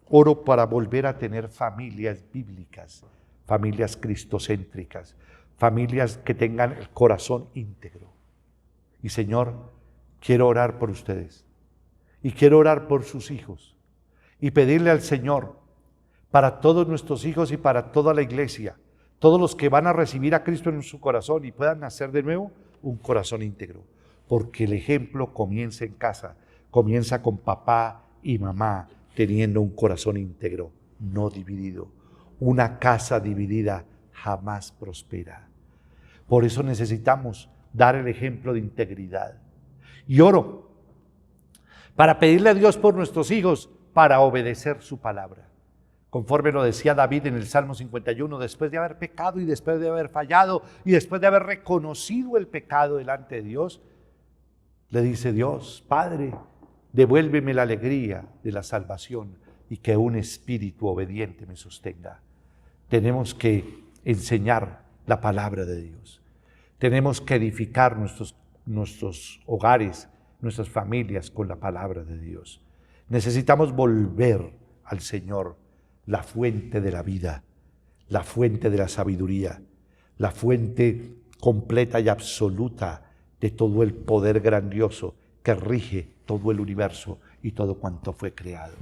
oro para volver a tener familias bíblicas, familias cristocéntricas, familias que tengan el corazón íntegro. Y Señor, quiero orar por ustedes y quiero orar por sus hijos y pedirle al Señor para todos nuestros hijos y para toda la iglesia, todos los que van a recibir a Cristo en su corazón y puedan nacer de nuevo, un corazón íntegro. Porque el ejemplo comienza en casa, comienza con papá y mamá teniendo un corazón íntegro, no dividido. Una casa dividida jamás prospera. Por eso necesitamos dar el ejemplo de integridad. Y oro para pedirle a Dios por nuestros hijos, para obedecer su palabra. Conforme lo decía David en el Salmo 51, después de haber pecado y después de haber fallado y después de haber reconocido el pecado delante de Dios, le dice Dios: Padre, devuélveme la alegría de la salvación y que un espíritu obediente me sostenga. Tenemos que enseñar la palabra de Dios. Tenemos que edificar nuestros hogares, nuestras familias con la palabra de Dios. Necesitamos volver al Señor, la fuente de la vida, la fuente de la sabiduría, la fuente completa y absoluta de todo el poder grandioso que rige todo el universo y todo cuanto fue creado.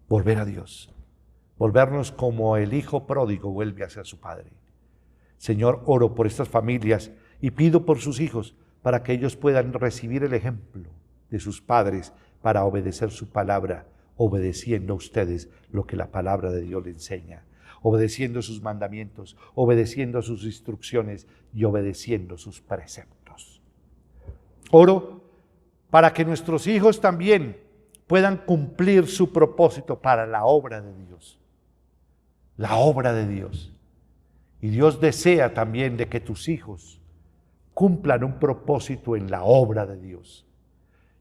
Volver a Dios, volvernos como el hijo pródigo vuelve hacia su padre. Señor, oro por estas familias y pido por sus hijos para que ellos puedan recibir el ejemplo de sus padres para obedecer su palabra, obedeciendo a ustedes lo que la palabra de Dios le enseña, obedeciendo sus mandamientos, obedeciendo sus instrucciones y obedeciendo sus preceptos. Oro para que nuestros hijos también puedan cumplir su propósito para la obra de Dios. La obra de Dios. Y Dios desea también de que tus hijos cumplan un propósito en la obra de Dios.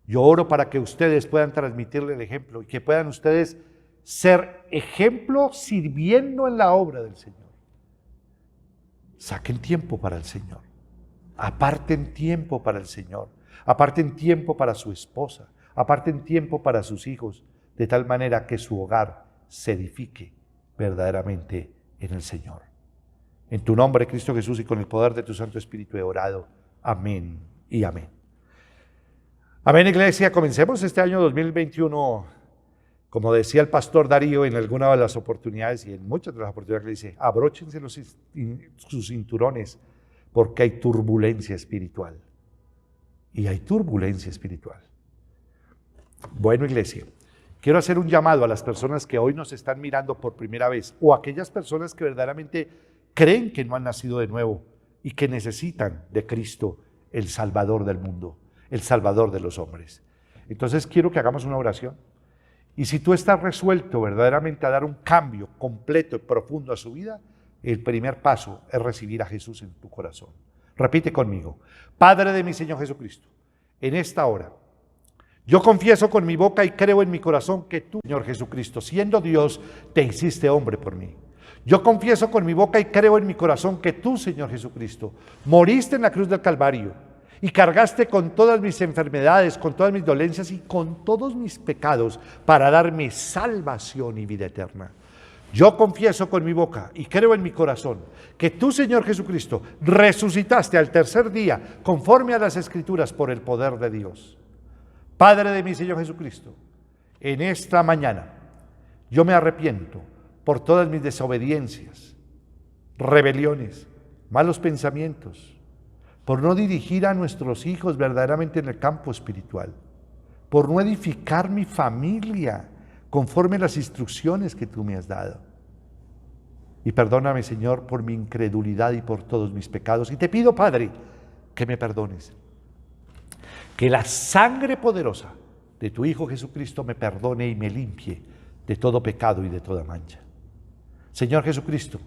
Yo oro para que ustedes puedan transmitirle el ejemplo y que puedan ustedes ser ejemplo sirviendo en la obra del Señor. Saquen tiempo para el Señor. Aparten tiempo para el Señor. Aparten tiempo para su esposa. Aparten tiempo para sus hijos, de tal manera que su hogar se edifique verdaderamente en el Señor. En tu nombre, Cristo Jesús, y con el poder de tu Santo Espíritu he orado. Amén y amén. Amén, iglesia. Comencemos este año 2021, como decía el pastor Darío en alguna de las oportunidades, y en muchas de las oportunidades, le dice, abróchense sus cinturones, porque hay turbulencia espiritual. Y hay turbulencia espiritual. Bueno, iglesia, quiero hacer un llamado a las personas que hoy nos están mirando por primera vez, o a aquellas personas que verdaderamente creen que no han nacido de nuevo y que necesitan de Cristo, el Salvador del mundo, el Salvador de los hombres. Entonces quiero que hagamos una oración. Y si tú estás resuelto verdaderamente a dar un cambio completo y profundo a su vida, el primer paso es recibir a Jesús en tu corazón. Repite conmigo: Padre de mi Señor Jesucristo, en esta hora, yo confieso con mi boca y creo en mi corazón que tú, Señor Jesucristo, siendo Dios, te hiciste hombre por mí. Yo confieso con mi boca y creo en mi corazón que tú, Señor Jesucristo, moriste en la cruz del Calvario y cargaste con todas mis enfermedades, con todas mis dolencias y con todos mis pecados para darme salvación y vida eterna. Yo confieso con mi boca y creo en mi corazón que tú, Señor Jesucristo, resucitaste al tercer día conforme a las Escrituras por el poder de Dios. Padre de mi Señor Jesucristo, en esta mañana yo me arrepiento por todas mis desobediencias, rebeliones, malos pensamientos, por no dirigir a nuestros hijos verdaderamente en el campo espiritual, por no edificar mi familia conforme a las instrucciones que tú me has dado. Y perdóname, Señor, por mi incredulidad y por todos mis pecados. Y te pido, Padre, que me perdones. Que la sangre poderosa de tu Hijo Jesucristo me perdone y me limpie de todo pecado y de toda mancha. Señor Jesucristo,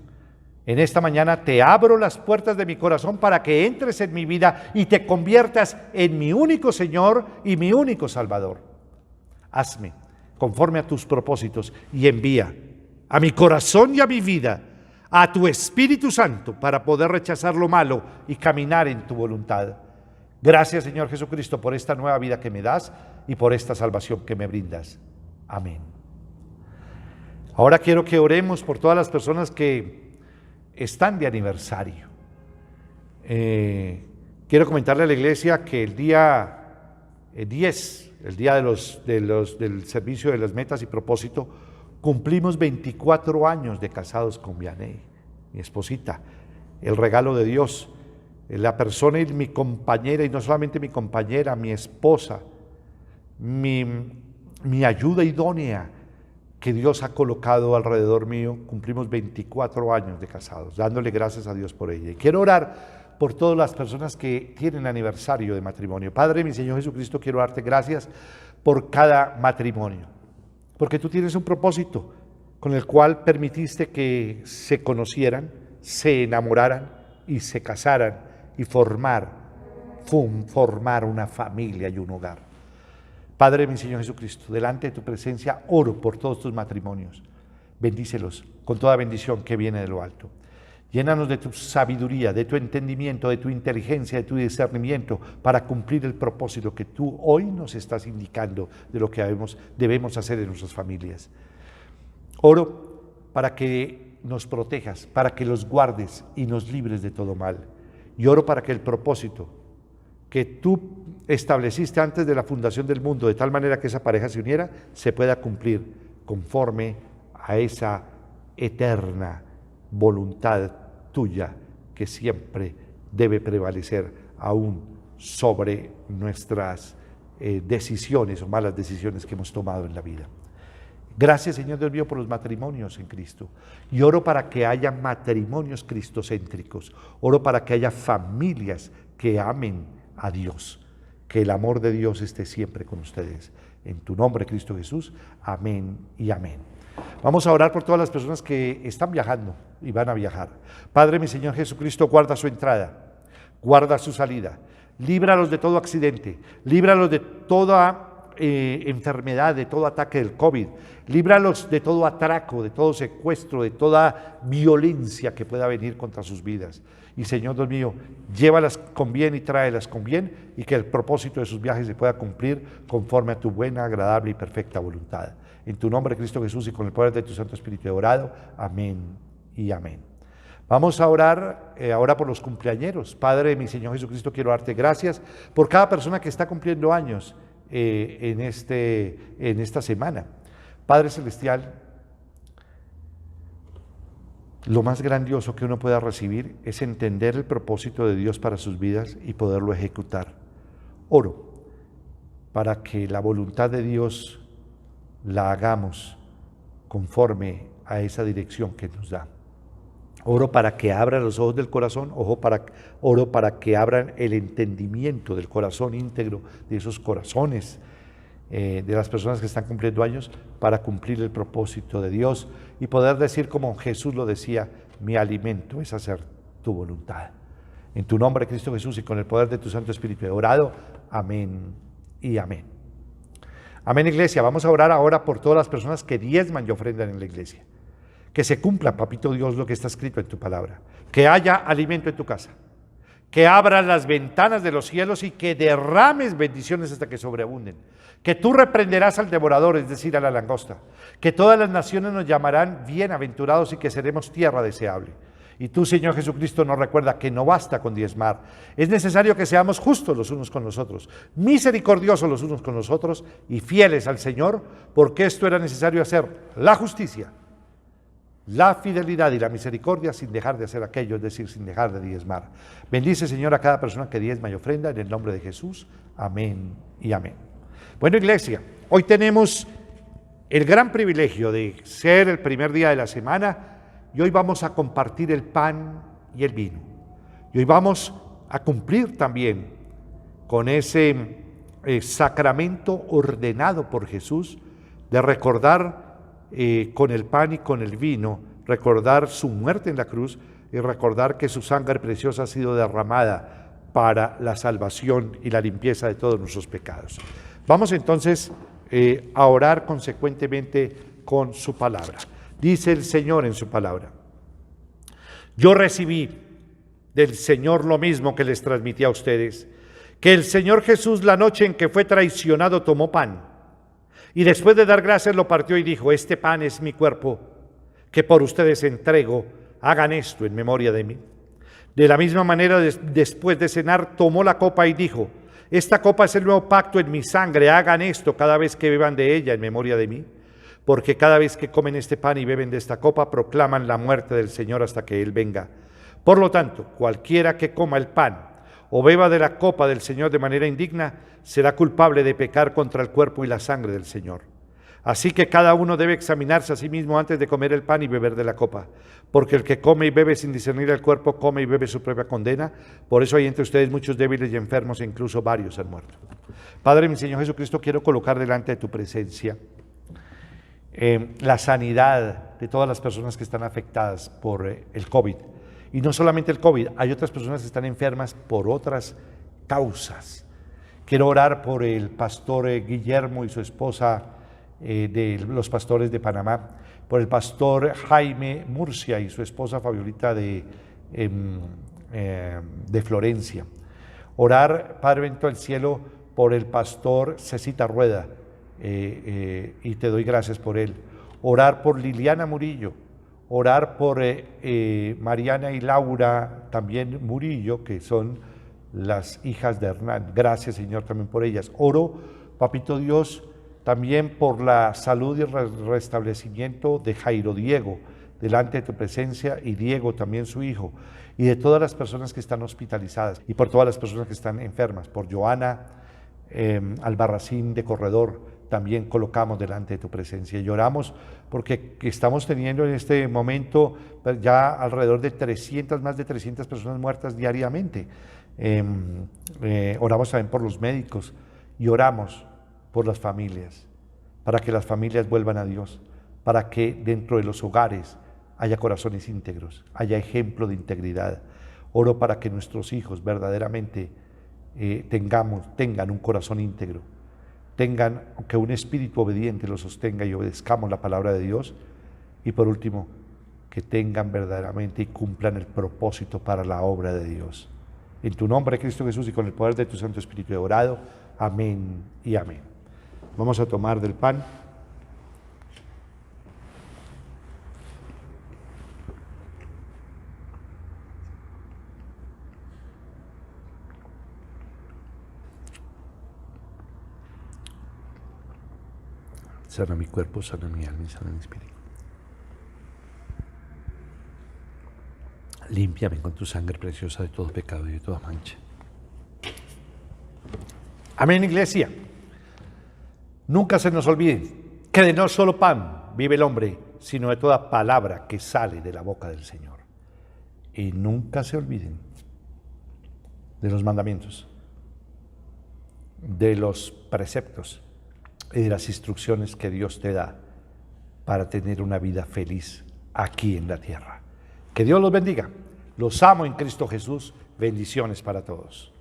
en esta mañana te abro las puertas de mi corazón para que entres en mi vida y te conviertas en mi único Señor y mi único Salvador. Hazme conforme a tus propósitos y envía a mi corazón y a mi vida a tu Espíritu Santo para poder rechazar lo malo y caminar en tu voluntad. Gracias, Señor Jesucristo, por esta nueva vida que me das y por esta salvación que me brindas. Amén. Ahora quiero que oremos por todas las personas que están de aniversario. Quiero comentarle a la iglesia que el día 10, el día del servicio de las metas y propósito, cumplimos 24 años de casados con Vianey, mi esposita, el regalo de Dios. La persona y mi compañera, y no solamente mi compañera, mi esposa, mi ayuda idónea que Dios ha colocado alrededor mío. Cumplimos 24 años de casados, dándole gracias a Dios por ella. Y quiero orar por todas las personas que tienen aniversario de matrimonio. Padre, mi Señor Jesucristo, quiero darte gracias por cada matrimonio, porque tú tienes un propósito con el cual permitiste que se conocieran, se enamoraran y se casaran y formar una familia y un hogar. Padre, mi Señor Jesucristo, delante de tu presencia oro por todos tus matrimonios. Bendícelos con toda bendición que viene de lo alto. Llénanos de tu sabiduría, de tu entendimiento, de tu inteligencia, de tu discernimiento para cumplir el propósito que tú hoy nos estás indicando de lo que debemos hacer en nuestras familias. Oro para que nos protejas, para que los guardes y nos libres de todo mal. Y oro para que el propósito que tú estableciste antes de la fundación del mundo, de tal manera que esa pareja se uniera, se pueda cumplir conforme a esa eterna voluntad tuya que siempre debe prevalecer aún sobre nuestras decisiones o malas decisiones que hemos tomado en la vida. Gracias, Señor Dios mío, por los matrimonios en Cristo. Y oro para que haya matrimonios cristocéntricos. Oro para que haya familias que amen a Dios. Que el amor de Dios esté siempre con ustedes. En tu nombre, Cristo Jesús. Amén y amén. Vamos a orar por todas las personas que están viajando y van a viajar. Padre, mi Señor Jesucristo, guarda su entrada, guarda su salida. Líbralos de todo accidente, líbralos de toda enfermedad, de todo ataque del COVID, líbralos de todo atraco, de todo secuestro, de toda violencia que pueda venir contra sus vidas. Y Señor Dios mío, llévalas con bien y tráelas con bien, y que el propósito de sus viajes se pueda cumplir conforme a tu buena, agradable y perfecta voluntad. En tu nombre, Cristo Jesús, y con el poder de tu Santo Espíritu he orado. Amén y amén. Vamos a orar ahora por los cumpleañeros. Padre, mi Señor Jesucristo, quiero darte gracias por cada persona que está cumpliendo años en esta semana. Padre Celestial, lo más grandioso que uno pueda recibir es entender el propósito de Dios para sus vidas y poderlo ejecutar. Oro para que la voluntad de Dios la hagamos conforme a esa dirección que nos da. Oro para que abran los ojos del corazón, oro para que abran el entendimiento del corazón íntegro, de esos corazones de las personas que están cumpliendo años, para cumplir el propósito de Dios y poder decir como Jesús lo decía: mi alimento es hacer tu voluntad. En tu nombre, Cristo Jesús, y con el poder de tu Santo Espíritu he orado. Amén y amén. Amén, iglesia. Vamos a orar ahora por todas las personas que diezman y ofrendan en la iglesia. Que se cumpla, papito Dios, lo que está escrito en tu palabra. Que haya alimento en tu casa. Que abras las ventanas de los cielos y que derrames bendiciones hasta que sobreabunden. Que tú reprenderás al devorador, es decir, a la langosta. Que todas las naciones nos llamarán bienaventurados y que seremos tierra deseable. Y tú, Señor Jesucristo, nos recuerda que no basta con diezmar. Es necesario que seamos justos los unos con los otros, misericordiosos los unos con los otros y fieles al Señor, porque esto era necesario hacer: la justicia, la fidelidad y la misericordia, sin dejar de hacer aquello, es decir, sin dejar de diezmar. Bendice, Señor, a cada persona que diezma y ofrenda, en el nombre de Jesús. Amén y amén. Bueno, iglesia, hoy tenemos el gran privilegio de ser el primer día de la semana y hoy vamos a compartir el pan y el vino. Y hoy vamos a cumplir también con ese sacramento ordenado por Jesús de recordar con el pan y con el vino, recordar su muerte en la cruz y recordar que su sangre preciosa ha sido derramada para la salvación y la limpieza de todos nuestros pecados. Vamos entonces a orar consecuentemente con su palabra. Dice el Señor en su palabra: yo recibí del Señor lo mismo que les transmití a ustedes, que el Señor Jesús, la noche en que fue traicionado, tomó pan y después de dar gracias lo partió y dijo: este pan es mi cuerpo, que por ustedes entrego, hagan esto en memoria de mí. De la misma manera, después de cenar, tomó la copa y dijo: esta copa es el nuevo pacto en mi sangre, hagan esto cada vez que beban de ella en memoria de mí. Porque cada vez que comen este pan y beben de esta copa, proclaman la muerte del Señor hasta que Él venga. Por lo tanto, cualquiera que coma el pan o beba de la copa del Señor de manera indigna, será culpable de pecar contra el cuerpo y la sangre del Señor. Así que cada uno debe examinarse a sí mismo antes de comer el pan y beber de la copa. Porque el que come y bebe sin discernir el cuerpo, come y bebe su propia condena. Por eso hay entre ustedes muchos débiles y enfermos, e incluso varios han muerto. Padre, mi Señor Jesucristo, quiero colocar delante de tu presencia la sanidad de todas las personas que están afectadas por el COVID. Y no solamente el COVID, hay otras personas que están enfermas por otras causas. Quiero orar por el pastor Guillermo y su esposa, de los pastores de Panamá, por el pastor Jaime Murcia y su esposa Fabiolita de Florencia. Orar, Padre bendito del cielo, por el pastor Cecita Rueda, y te doy gracias por él. Orar por Liliana Murillo, Orar por Mariana y Laura, también Murillo, que son las hijas de Hernán. Gracias, Señor, también por ellas. Oro, Papito Dios, también por la salud y restablecimiento de Jairo Diego, delante de tu presencia, y Diego, también su hijo, y de todas las personas que están hospitalizadas, y por todas las personas que están enfermas, por Joana Albarracín de Corredor, también colocamos delante de tu presencia. Y oramos porque estamos teniendo en este momento ya alrededor de más de 300 personas muertas diariamente. Oramos también por los médicos y oramos por las familias, para que las familias vuelvan a Dios, para que dentro de los hogares haya corazones íntegros, haya ejemplo de integridad. Oro para que nuestros hijos verdaderamente tengan un corazón íntegro, tengan que un espíritu obediente los sostenga y obedezcamos la palabra de Dios. Y por último, que tengan verdaderamente y cumplan el propósito para la obra de Dios. En tu nombre, Cristo Jesús, y con el poder de tu Santo Espíritu he orado. Amén y amén. Vamos a tomar del pan. Sana mi cuerpo, sana mi alma y sana mi espíritu. Límpiame con tu sangre preciosa de todo pecado y de toda mancha. Amén, iglesia. Nunca se nos olvide que de no solo pan vive el hombre, sino de toda palabra que sale de la boca del Señor. Y nunca se olviden de los mandamientos, de los preceptos y de las instrucciones que Dios te da para tener una vida feliz aquí en la tierra. Que Dios los bendiga. Los amo en Cristo Jesús. Bendiciones para todos.